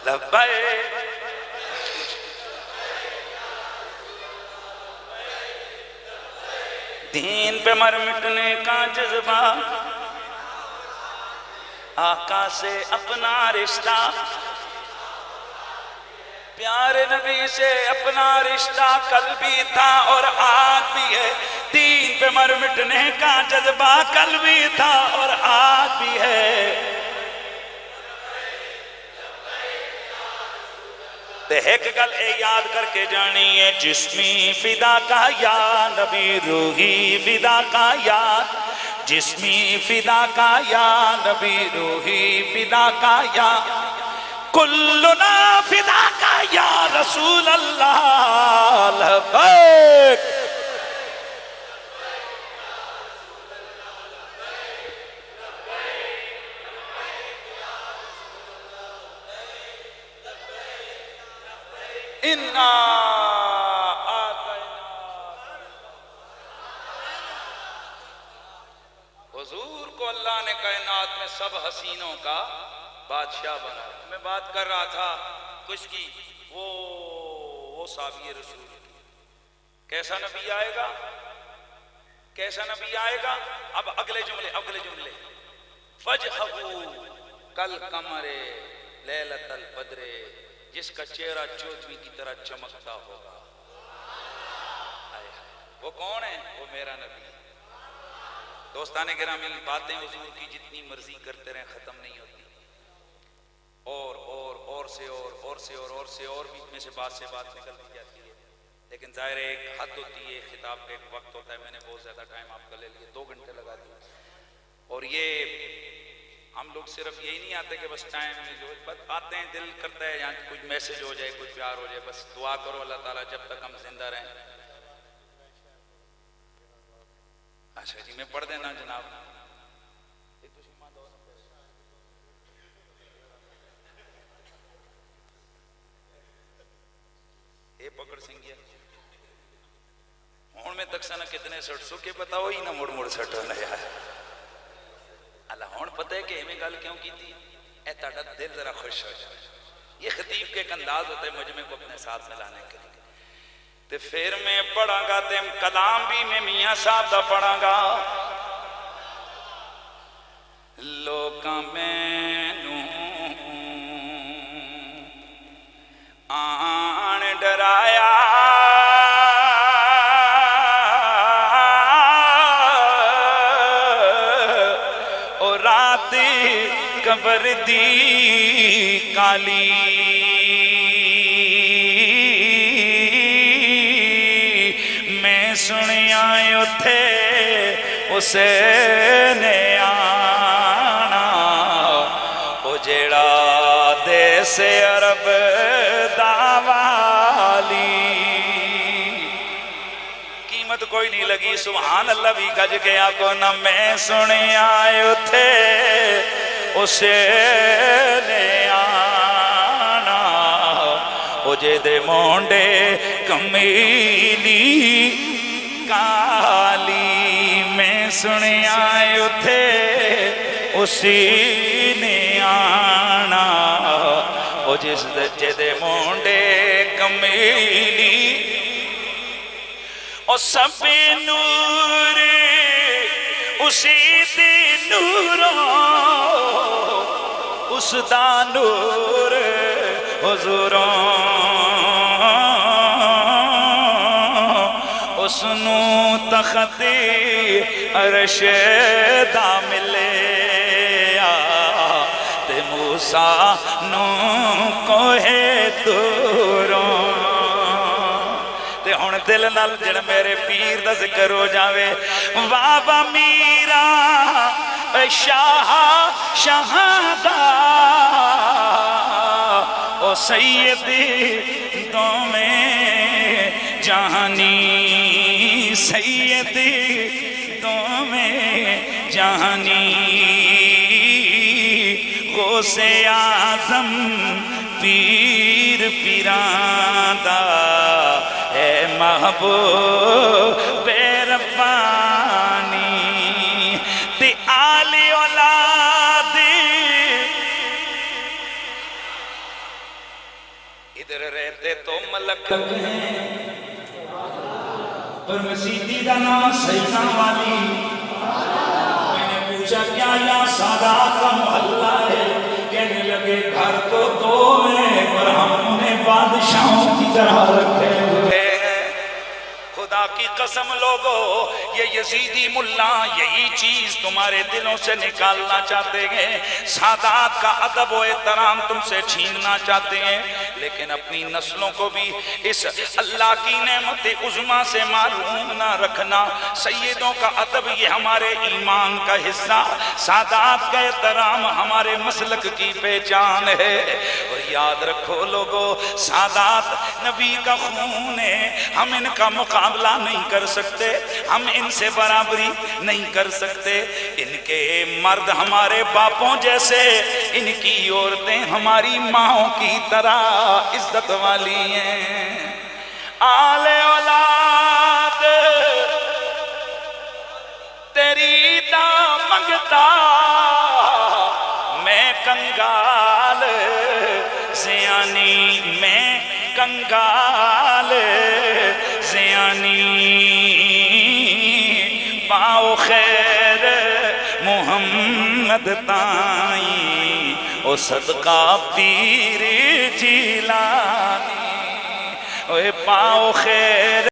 لبیک دین پہ مر مٹنے کا جذبہ آقا سے اپنا رشتہ پیارے نبی سے اپنا رشتہ کل بھی تھا اور آج بھی ہے دین پہ مر مٹنے کا جذبہ کل بھی تھا اور آج بھی ہے تے ایک گل اے یاد کر کے جانی ہے جسمی فدا کا یا نبی روحی فدا کا یا جسمی فدا کا یا نبی روحی فدا کا یا کلنا فدا کا یا رسول اللہ لبیک انا حضور کو اللہ نے کائنات میں سب حسینوں کا بادشاہ بنا میں بات کر رہا تھا کچھ کی وہ صحابی رسول کیسا نبی آئے گا کیسا نبی آئے گا اب اگلے جملے فجہو کل قمر لیلۃ البدر جس کا چہرہ چودھویں کی طرح چمکتا ہوگا وہ کون ہے وہ میرا نبی دوستانے گرامی باتیں حضور کی جتنی مرضی کرتے رہیں ختم نہیں ہوتی اور بیچ میں سے بات نکلتی جاتی ہے لیکن ظاہر ایک حد ہوتی ہے خطاب کا ایک وقت ہوتا ہے میں نے بہت زیادہ ٹائم آپ کا لے لیا 2 گھنٹے لگا دیا اور یہ ہم لوگ صرف یہی نہیں آتے کہ بس ٹائم میں جو بس آتے ہیں دل کرتا ہے یہاں کچھ میسج ہو جائے کچھ پیار ہو جائے بس دعا کرو اللہ تعالیٰ جب تک ہم زندہ رہیں اچھا جی میں پڑھ دینا جناب اے پکڑ سنگیا ہون میں تک سنہ کتنے سٹ سکے بتاؤ ہی نہ مڑ سٹ ہونا یار اللہ ہون پتہ ہے کہ ہمیں گل کیوں کی تھی اے تاڑا دل ذرا خوش ہو جائے یہ خطیب کے ایک انداز ہوتا ہے مجمع کو اپنے ساتھ ملانے کے لیے تے پھر میں پڑھا گا تے کلام بھی میں میاں صاحب دا پڑھا گا لوکاں مینوں آن ڈرایا اور رات قبر دی کالی میں سنیا اتھے اسے نے آنا او جیڑا دیس عرب داوالی قیمت کوئی نہیں لگی سبحان اللہ بھی گج گیا کو نہ میں سنیا اتھے اسے نے آنا او جے دے مونڈے کمیلی کالی میں سنیا اتھے اسی نے آنا او جس جے دے مونڈے کمیلی او سب نور اسی دی نوروں اس دا نور حضوروں اس نو تخت عرش دا ملے تے موسیٰ نو کوہ توروں تے ہون دل نال جڑ میرے پیر دا ذکر ہو جاوے بابا میرا شاہ شہادہ او سیدی دو میں جہانی سیدی دو میں جہانی غوث اعظم پیر پیراندہ اے محبوب ربانی تے آل اولاد تو ملک ہیں پر مسیدی کا نام سیدہ والی میں نے پوچھا کیا یا سادات کا محلہ ہے کہنے لگے گھر تو دو ہیں پر ہم انہیں بادشاہوں کی طرح رکھے ہوئے خدا کی قسم لوگو یہ یزیدی ملا یہی چیز تمہارے دلوں سے نکالنا چاہتے ہیں سادات کا ادب و احترام تم سے چھیننا چاہتے ہیں لیکن اپنی نسلوں کو بھی اس اللہ کی نعمت عظمیٰ سے معلوم نہ رکھنا سیدوں کا ادب یہ ہمارے ایمان کا حصہ سادات کا احترام ہمارے مسلک کی پہچان ہے اور یاد رکھو لوگو سادات نبی کا خون ہے ہم ان کا مقابلہ نہیں کر سکتے ہم ان سے برابری نہیں کر سکتے ان کے مرد ہمارے باپوں جیسے ان کی عورتیں ہماری ماں کی طرح عزت والی ہیں آل اولاد تیری دامنگتا میں کنگال زیانی میں کنگال زیانی باؤ خیر محمد تائیں او صدقہ پیر جیلانی اوے باؤ خیر